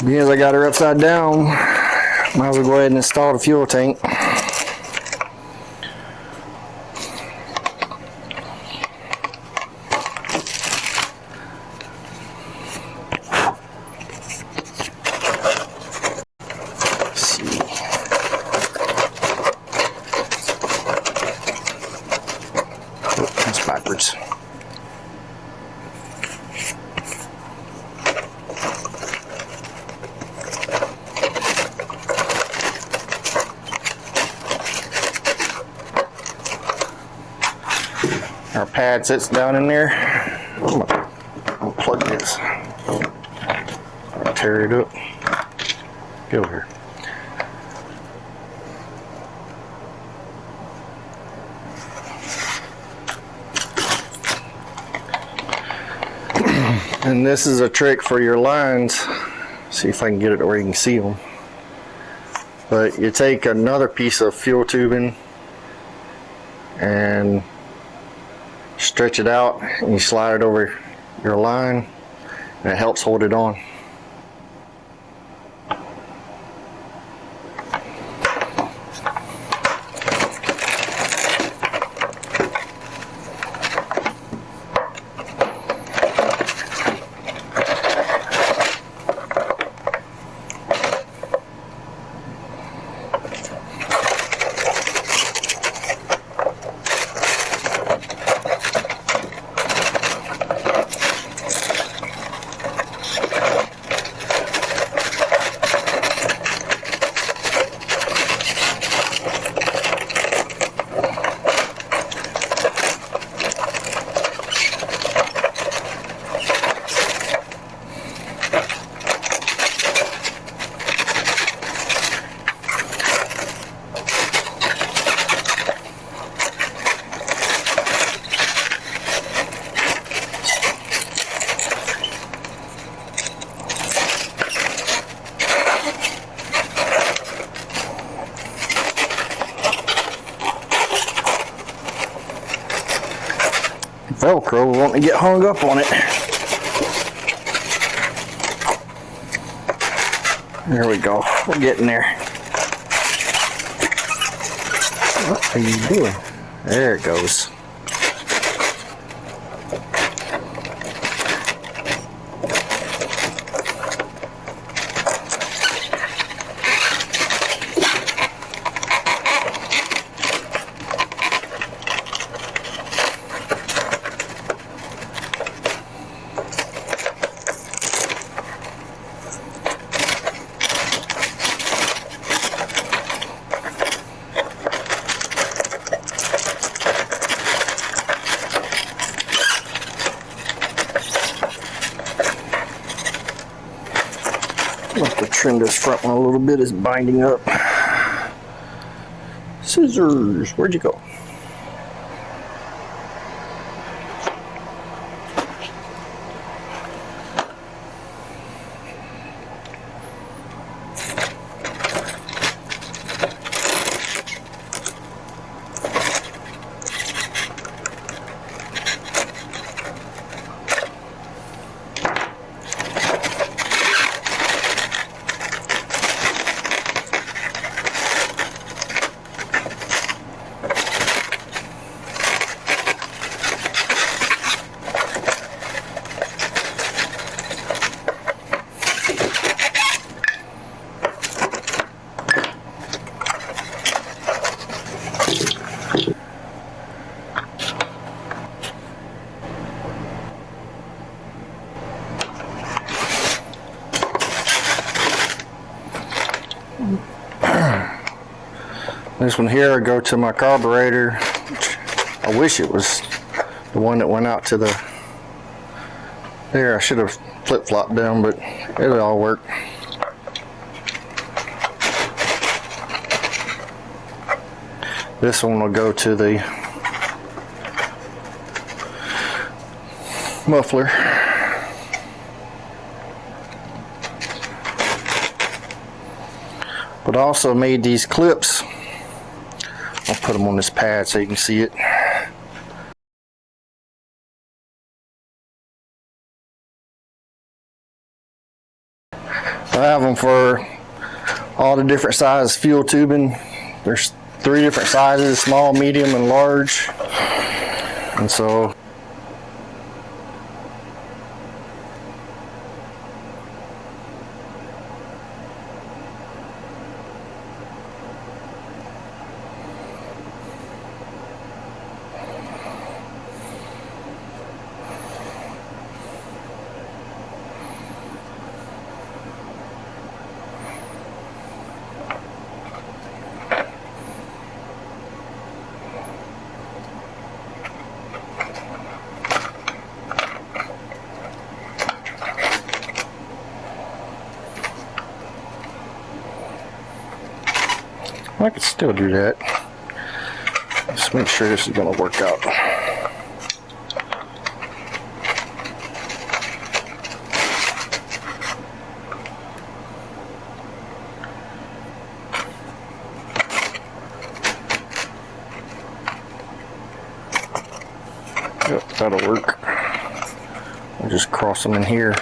Being as I got her upside down, might as well go ahead and install the fuel tank. That's backwards. Our pad sits down in there. I'm gonna plug this. I'll tear it up. Get over here. And this is a trick for your lines. See if I can get it where you can see them. But you take another piece of fuel tubing and stretch it out, and you slide it over your line, and it helps hold it on. Velcro wanting to get hung up on it. There we go. We're getting there. What are you doing? There it goes. I'll have to trim this front one a little bit. It's binding up. Scissors, where'd you go? This one here, I go to my carburetor. I wish it was the one that went out to the there. I should have flip-flopped down, but it'll all work. This one will go to the muffler. But I also made these clips. I'll put them on this pad so you can see it. I have them for all the different size fuel tubing. There's 3 different sizes: small, medium, and large. And so I could still do that. Just make sure this is going to work out. Yep, that'll work. I'll just cross them in here.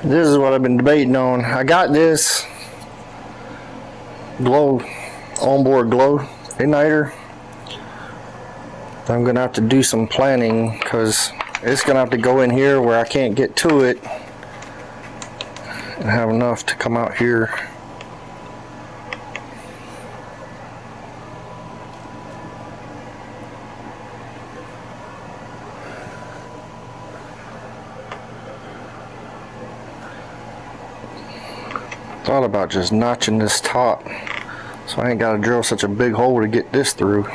This is what I've been debating on. I got this onboard glow igniter. I'm gonna have to do some planning because it's gonna have to go in here where I can't get to it and have enough to come out here. Thought about just notching this top so I ain't got to drill such a big hole to get this through.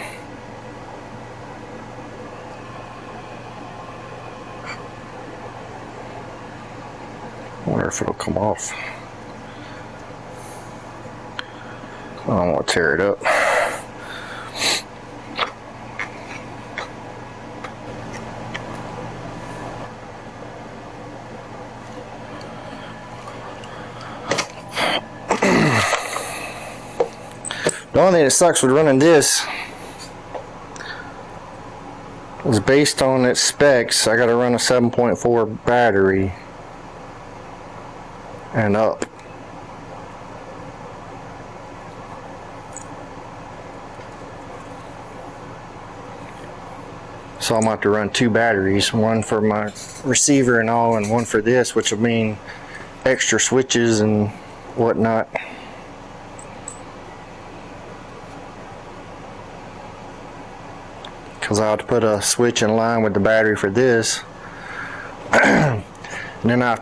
I wonder if it'll come off. I don't want to tear it up. The only thing that sucks with running this is based on its specs, I gotta run a 7.4 battery and up. So I'm gonna have to run 2 batteries, one for my receiver and all, and one for this, which will mean extra switches and whatnot. Because I have to put a switch in line with the battery for this. And then I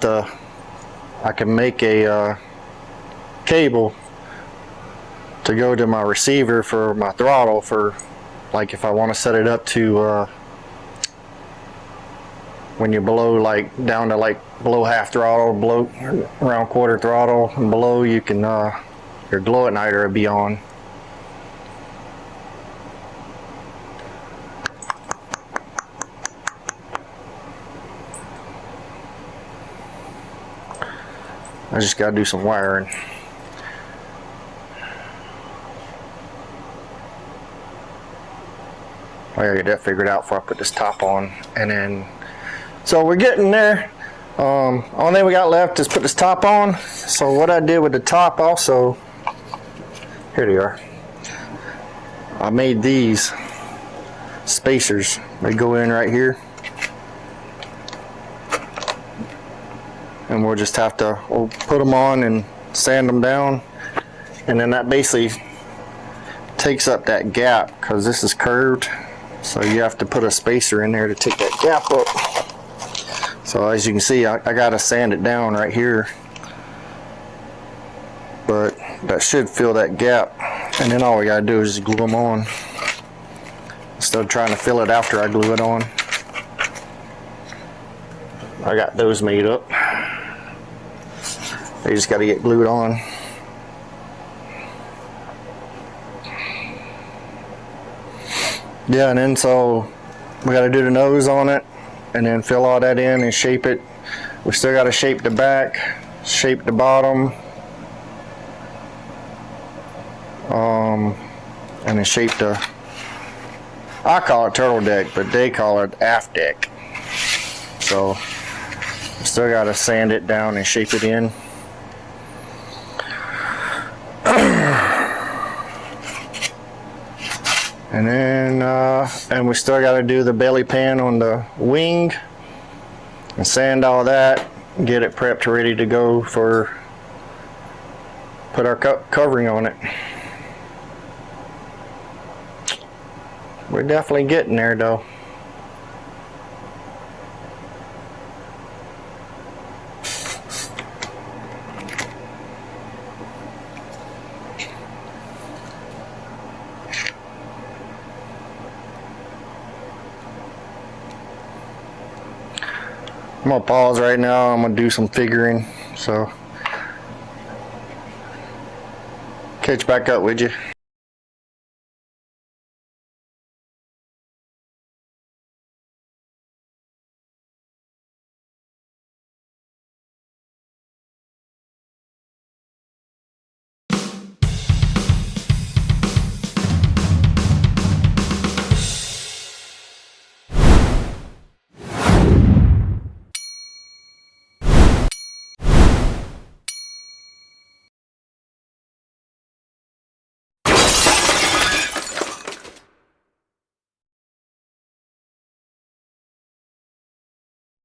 can make a cable to go to my receiver for my throttle, for like if I want to set it up to when you're below, like down to like below half throttle, below around quarter throttle and below, you can your glow at night will be on. I just gotta do some wiring. I gotta get that figured out before I put this top on. And then, so we're getting there. Only thing we got left is put this top on. So what I did with the top also, here they are. I made these spacers. They go in right here. And we'll just have to, we'll put them on and sand them down. And then that basically takes up that gap, because this is curved. So you have to put a spacer in there to take that gap up. So as you can see, I gotta sand it down right here. But that should fill that gap. And then all we gotta do is just glue them on, instead of trying to fill it after I glue it on. I got those made up. They just gotta get glued on. Yeah, and then so we got to do the nose on it and then fill all that in and shape it. We still got to shape the back, shape the bottom, and then shape the, I call it turtle deck, but they call it aft deck. So we still got to sand it down and shape it in. And then, and we still got to do the belly pan on the wing and sand all that, get it prepped, ready to go for, put our covering on it. We're definitely getting there though. I'm gonna pause right now. I'm gonna do some figuring. So catch back up with you.